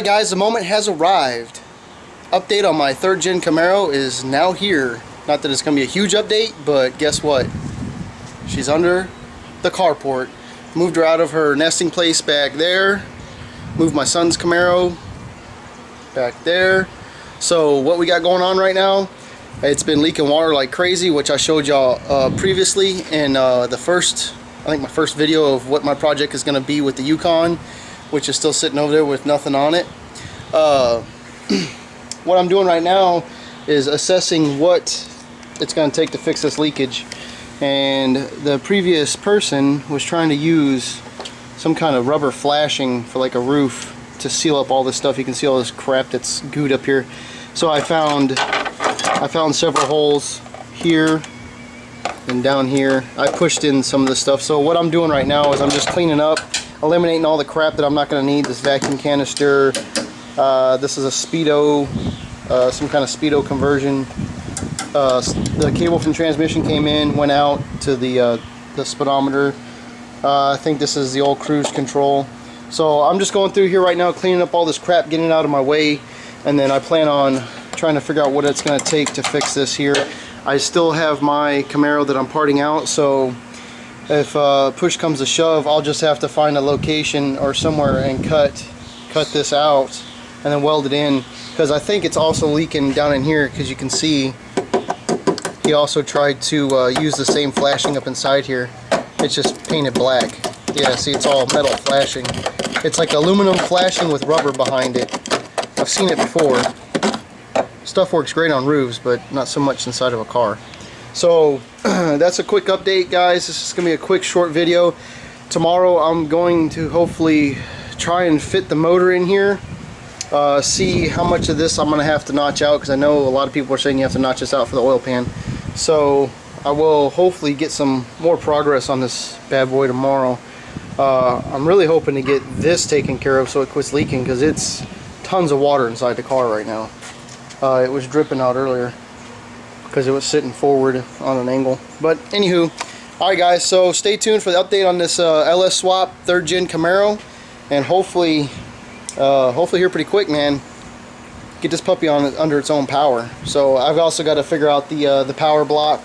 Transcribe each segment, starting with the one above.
Alright guys, the moment has arrived. Update on my 3rd gen Camaro is now here. Not that it's going to be a huge update, but guess what? She's under the carport. Moved her out of her nesting place back there. Moved my son's Camaro back there. So what we got going on right now, it's been leaking water like crazy, which I showed y'all previously in I think my first video of what my project is going to be with the Yukon, which is still sitting over there with nothing on it. What I'm doing right now is assessing what it's going to take to fix this leakage. And the previous person was trying to use some kind of rubber flashing for like a roof to seal up all this stuff. You can see all this crap that's gooed up here. So I found several holes here and down here. I pushed in some of this stuff. So what I'm doing right now is I'm just cleaning up, eliminating all the crap that I'm not going to need. This vacuum canister, this is a speedo, some kind of speedo conversion. The cable from transmission came in, went out to the speedometer. I think this is the old cruise control. So I'm just going through here right now, cleaning up all this crap, getting it out of my way, and then I plan on trying to figure out what it's going to take to fix this here. I still have my Camaro that I'm parting out, so if push comes to shove, I'll just have to find a location or somewhere and cut this out and then weld it in, because I think it's also leaking down in here, because you can see he also tried to use the same flashing up inside here. It's just painted black. Yeah, see, it's all metal flashing. It's like aluminum flashing with rubber behind it. I've seen it before. Stuff works great on roofs, but not so much inside of a car. So that's a quick update, guys. This is going to be a quick short video. Tomorrow I'm going to hopefully try and fit the motor in here. See how much of this I'm going to have to notch out, because I know a lot of people are saying you have to notch this out for the oil pan. So I will hopefully get some more progress on this bad boy tomorrow. I'm really hoping to get this taken care of so it quits leaking, because it's tons of water inside the car right now. It was dripping out earlier because it was sitting forward on an angle. But anywho, alright guys, so stay tuned for the update on this LS swap 3rd gen Camaro, and hopefully here pretty quick, man, get this puppy on under its own power. So I've also got to figure out the power block,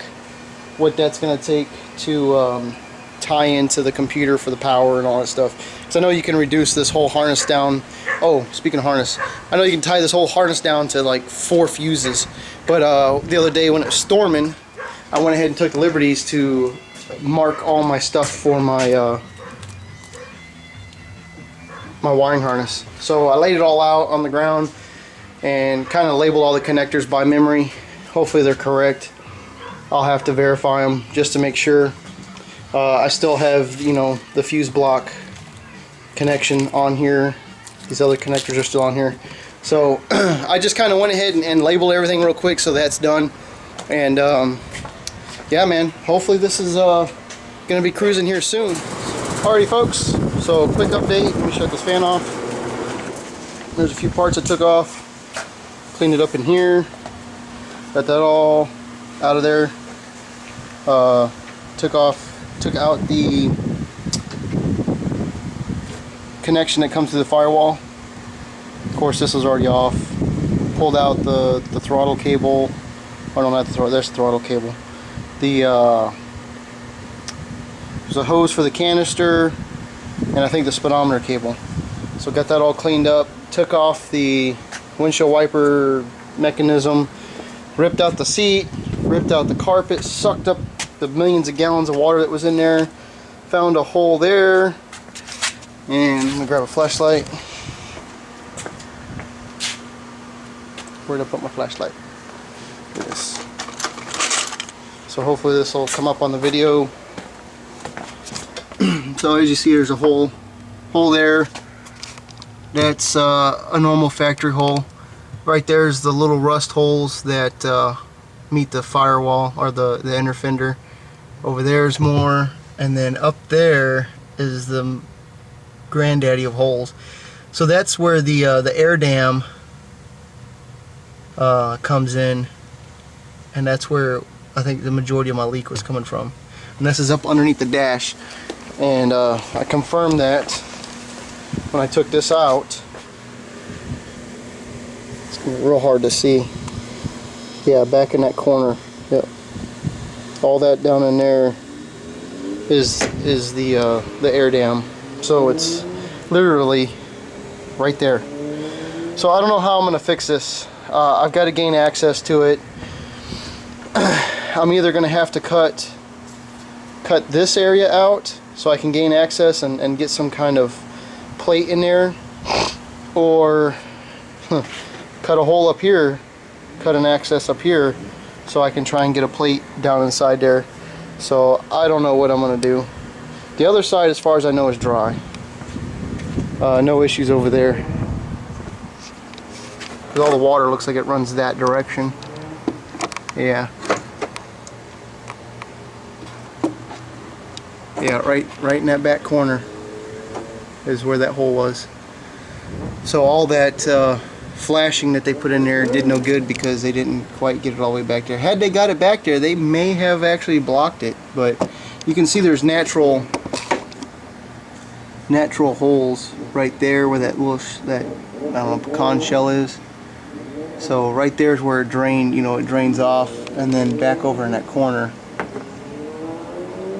what that's going to take to tie into the computer for the power and all that stuff. Because I know you can reduce this whole harness down. Oh, speaking of harness, I know you can tie this whole harness down to like 4 fuses. But the other day when it was storming, I went ahead and took the liberties to mark all my stuff for my my wiring harness. So I laid it all out on the ground and kind of labeled all the connectors by memory. Hopefully they're correct. I'll have to verify them just to make sure. I still have, you know, the fuse block connection on here. These other connectors are still on here. So I just kind of went ahead and labeled everything real quick, so that's done. And yeah, man, hopefully this is gonna be cruising here soon. Alrighty folks, so quick update. Let me shut this fan off. There's a few parts I took off, cleaned it up in here, got that all out of there. Took out the connection that comes to the firewall. Of course, this was already off. Pulled out the throttle cable. Oh no, not the throttle. There's the throttle cable. There's a hose for the canister, and I think the speedometer cable. So got that all cleaned up. Took off the windshield wiper mechanism. Ripped out the seat. Ripped out the carpet. Sucked up the millions of gallons of water that was in there. Found a hole there. And I'm gonna grab a flashlight. Where'd I put my flashlight? This. So hopefully this will come up on the video. So as you see, there's a hole there. That's a normal factory hole. Right there's the little rust holes that meet the firewall or the inner fender. Over there's more, and then up there is the granddaddy of holes. So that's where the air dam comes in, and that's where I think the majority of my leak was coming from. And this is up underneath the dash, and I confirmed that when I took this out. Real hard to see. Yeah, back in that corner. Yep. All that down in there is the air dam. So it's literally right there. So I don't know how I'm gonna fix this. I've got to gain access to it. I'm either gonna have to cut this area out so I can gain access and get some kind of plate in there, or cut a hole up here, cut an access up here so I can try and get a plate down inside there. So I don't know what I'm gonna do. The other side, as far as I know, is dry. No issues over there, because all the water looks like it runs that direction. Yeah, right in that back corner is where that hole was. So all that flashing that they put in there did no good, because they didn't quite get it all the way back there. Had they got it back there, they may have actually blocked it, but you can see there's natural holes right there where that little I don't know, pecan shell is. So right there's where it drained, you know, it drains off, and then back over in that corner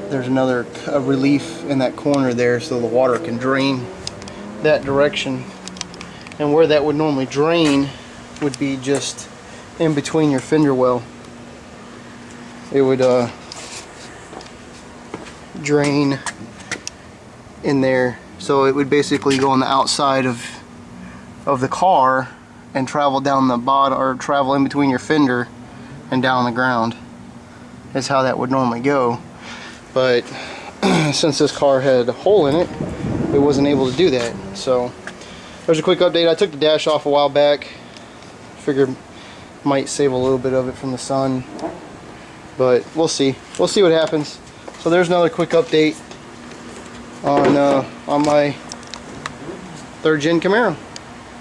there's another relief in that corner there, so the water can drain that direction. And where that would normally drain would be just in between your fender well. It would drain in there, so it would basically go on the outside of the car and travel down the bottom, or travel in between your fender and down the ground. Is how that would normally go. But since this car had a hole in it, it wasn't able to do that. So there's a quick update. I took the dash off a while back. Figured might save a little bit of it from the sun, but we'll see. We'll see what happens. So there's another quick update on my 3rd gen Camaro.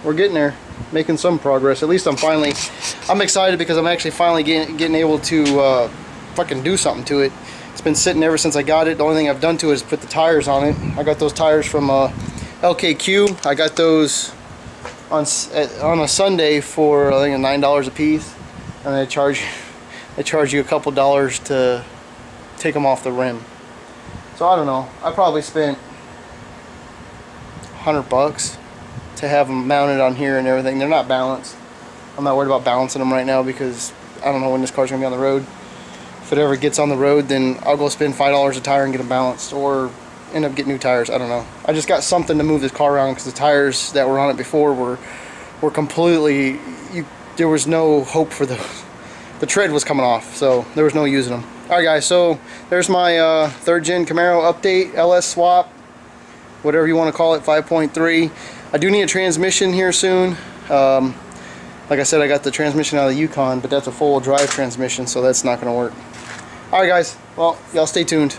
We're getting there, making some progress. At least I'm excited because I'm actually finally getting able to fucking do something to it. It's been sitting ever since I got it. The only thing I've done to it is put the tires on it. I got those tires from LKQ. I got those on a Sunday for I think $9 a piece, and they charge you a couple dollars to take them off the rim. So I don't know. I probably spent $100 to have them mounted on here and everything. They're not balanced. I'm not worried about balancing them right now because I don't know when this car's gonna be on the road. If it ever gets on the road, then I'll go spend $5 a tire and get them balanced, or end up getting new tires. I don't know. I just got something to move this car around, because the tires that were on it before were completely, there was no hope for those. The tread was coming off, so there was no using them. Alright guys, so there's my 3rd gen Camaro update, LS swap, whatever you want to call it, 5.3. I do need a transmission here soon. Like I said, I got the transmission out of the Yukon, but that's a full drive transmission, so that's not going to work. Alright guys, well, y'all stay tuned.